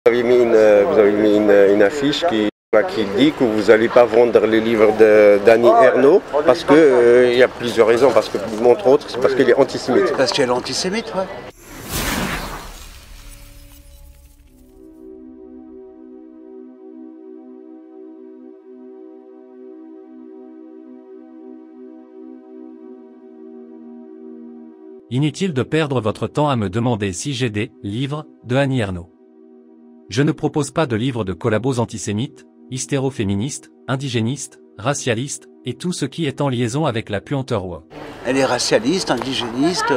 Vous avez mis une affiche qui dit que vous n'allez pas vendre les livres d'Annie Ernaux parce qu'il y a plusieurs raisons. Parce que, entre autres, c'est parce qu'elle est antisémite. Parce qu'elle est antisémite, ouais. Inutile de perdre votre temps à me demander si j'ai des livres de Annie Ernaux. Je ne propose pas de livres de collabos antisémites, hystéro-féministes, indigénistes, racialistes, et tout ce qui est en liaison avec la puanteur woke. Elle est racialiste, indigéniste,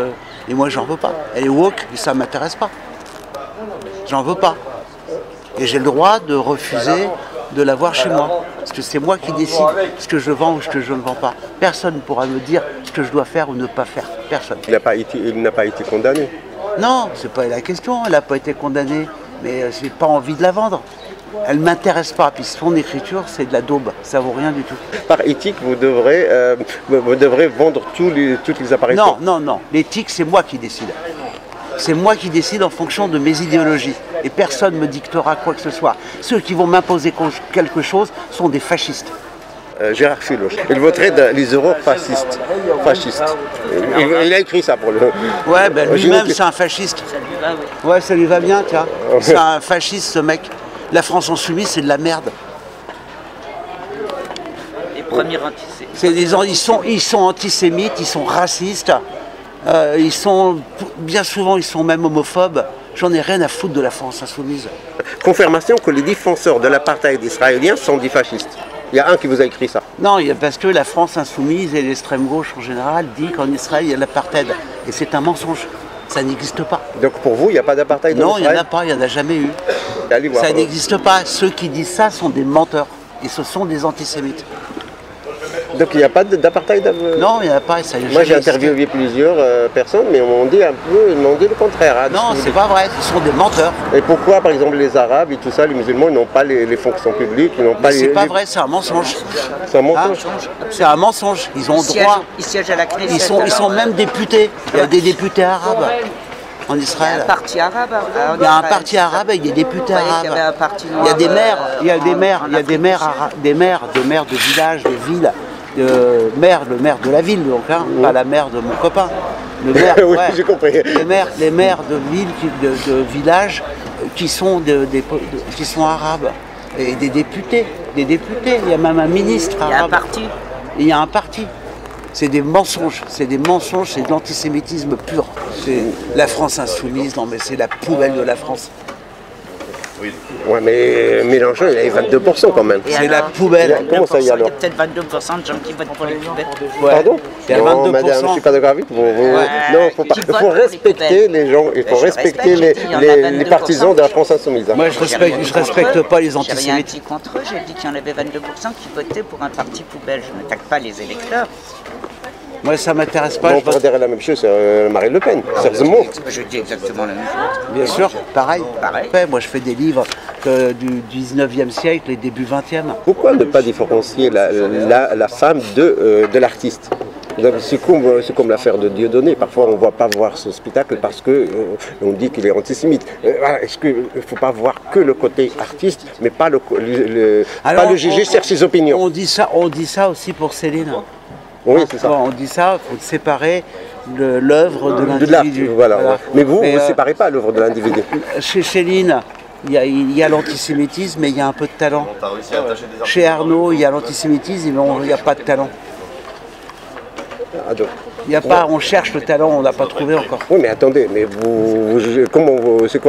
et moi j'en veux pas. Elle est woke, et ça m'intéresse pas. J'en veux pas. Et j'ai le droit de refuser de l'avoir chez moi. Parce que c'est moi qui décide ce que je vends ou ce que je ne vends pas. Personne ne pourra me dire ce que je dois faire ou ne pas faire. Personne. Il n'a pas été condamné. Non, c'est pas la question, elle n'a pas été condamnée. Mais j'ai pas envie de la vendre. Elle ne m'intéresse pas. Puis son écriture, c'est de la daube. Ça vaut rien du tout. Par éthique, vous devrez vendre toutes les apparitions. Non. L'éthique, c'est moi qui décide. C'est moi qui décide en fonction de mes idéologies. Et personne ne me dictera quoi que ce soit. Ceux qui vont m'imposer quelque chose sont des fascistes. Gérard Philot. Il voterait les euros fascistes. Il a écrit ça pour le... Ouais, ben lui-même, c'est un fasciste. Ouais, ça lui va bien, tiens. C'est un fasciste, ce mec. La France insoumise, c'est de la merde. Les premiers antisémites. Ils sont antisémites, ils sont racistes. Bien souvent, ils sont même homophobes. J'en ai rien à foutre de la France insoumise. Confirmation que les défenseurs de l'apartheid israélien sont des fascistes. Il y a un qui vous a écrit ça. Non, parce que la France insoumise et l'extrême gauche en général dit qu'en Israël, il y a l'apartheid. Et c'est un mensonge. Ça n'existe pas. Donc pour vous, il n'y a pas d'apartheid en Israël? Non, il n'y en a pas, il n'y en a jamais eu. Ça n'existe pas. Ceux qui disent ça sont des menteurs. Et ce sont des antisémites. Donc il n'y a pas d'apartheid? Non, il n'y en a pas. Moi j'ai interviewé plusieurs personnes, mais on dit le contraire. Hein, non, c'est pas vrai, ce sont des menteurs. Et pourquoi, par exemple, les Arabes et tout ça, les musulmans, ils n'ont pas les fonctions publiques, ils n'ont pas c'est pas vrai, c'est un mensonge. C'est un mensonge. C'est un mensonge. Ils ont le droit. Ils siègent à la Knesset. Ils sont même députés. Il y a des députés arabes en Israël. Il y a un parti arabe. Il y a un parti arabe avec des députés arabes. Il y a des maires, des maires de villages, de villes. Le maire de la ville, donc, hein, pas la mère de mon copain. Le maire, oui, j'ai compris. Les maires de villes, de villages qui sont arabes. Et des députés. Il y a même un ministre arabe. Il y a un parti. Il y a un parti. C'est des mensonges, c'est de l'antisémitisme pur. C'est la France insoumise, non mais c'est la poubelle de la France. Ouais, mais Mélenchon, il a eu 22% quand même. C'est la poubelle. Comment ça y est alors? Il y a peut-être 22% de gens qui votent pour les poubelles. Ouais. Pardon? Il y a 22%. Non, madame, je ne suis pas d'accord avec vous. Non, il faut respecter les gens, il faut respecter les partisans de la France insoumise. Moi, je respecte pas les antisémites. J'ai rien dit contre eux, j'ai dit qu'il y en avait 22% qui votaient pour un parti poubelle. Je n'attaque pas les électeurs. Moi, ça m'intéresse pas. Bon, on pourrait dire la même chose sur Marine Le Pen, sur Zemmour. Je dis exactement la même chose. Bien sûr, pareil. Moi, je fais des livres du 19e siècle et début 20e. Pourquoi ne pas différencier la femme de l'artiste? C'est comme l'affaire de Dieudonné. Parfois, on ne va pas voir ce spectacle parce qu'on dit qu'il est antisémite. Est-ce qu'il ne faut pas voir que le côté artiste, mais pas le juger sur ses opinions? On dit ça aussi pour Céline. Oui, c'est ça. On dit ça, il faut séparer l'œuvre de l'individu. Voilà. Mais vous ne séparez pas l'œuvre de l'individu. Chez Céline, il y a l'antisémitisme, mais il y a un peu de talent. Chez Arnaud, il y a l'antisémitisme, mais il n'y a pas de talent. Il y a pas, on cherche le talent, on n'a pas trouvé encore. Oui, mais attendez, mais c'est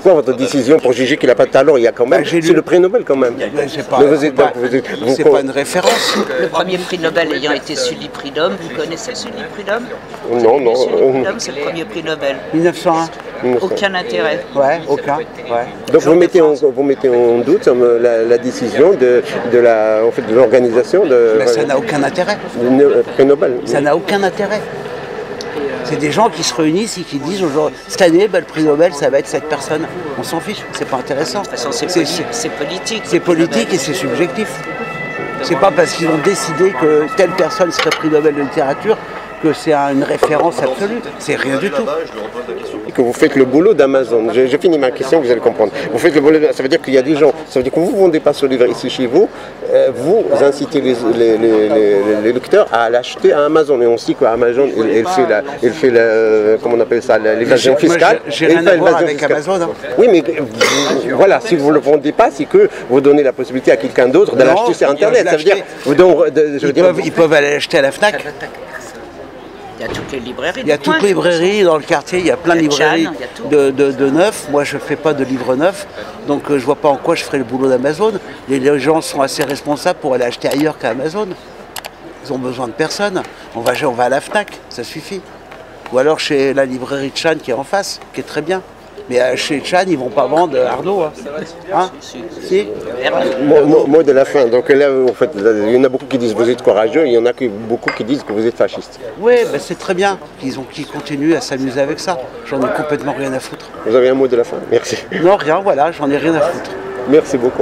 quoi votre décision pour juger qu'il n'a pas de talent? Il y a quand même, c'est le prix Nobel quand même. C'est pas une référence. Le premier prix Nobel ayant été Sully Prud'homme, vous connaissez Sully Prud'homme? Non. Sully Prud'homme, c'est le premier prix Nobel. 1901. Aucun intérêt. Ouais, aucun. Ouais. Donc vous mettez en doute la décision de l'organisation de. Mais ça n'a aucun intérêt. Prix Nobel. Ça n'a aucun intérêt. C'est des gens qui se réunissent et qui disent aujourd'hui, cette année, le prix Nobel, ça va être cette personne. On s'en fiche, c'est pas intéressant. De toute façon, c'est politique. C'est politique et c'est subjectif. C'est pas parce qu'ils ont décidé que telle personne serait prix Nobel de littérature que c'est une référence absolue. C'est rien du tout. Que vous faites le boulot d'Amazon. Je finis ma question, vous allez comprendre. Vous faites le boulot, ça veut dire qu'il y a des gens, ça veut dire que vous ne vendez pas ce livre ici chez vous, vous incitez les lecteurs à l'acheter à Amazon. Et on sait qu'Amazon, il fait comment on appelle ça, l'évasion fiscale. J'ai rien à voir avec Amazon. Hein. Oui, mais voilà, si vous ne le vendez pas, c'est que vous donnez la possibilité à quelqu'un d'autre de l'acheter sur Internet. Ça veut dire, ils peuvent aller l'acheter à la FNAC. Il y a toutes les librairies. Il y a toutes les librairies dans le quartier, il y a plein de librairies de neufs. Moi, je ne fais pas de livres neufs, donc je ne vois pas en quoi je ferai le boulot d'Amazon. Les gens sont assez responsables pour aller acheter ailleurs qu'à Amazon. Ils ont besoin de personne. On va à la FNAC, ça suffit. Ou alors chez la librairie de Chan qui est en face, qui est très bien. Mais chez Chan, ils ne vont pas vendre Arnaud. Hein si. Mot de la fin. Donc là, en fait, il y en a beaucoup qui disent que vous êtes courageux, il y en a beaucoup qui disent que vous êtes fasciste. Oui, ben c'est très bien qu'ils continuent à s'amuser avec ça. J'en ai complètement rien à foutre. Vous avez un mot de la fin? Merci. Non, rien, voilà, j'en ai rien à foutre. Merci beaucoup.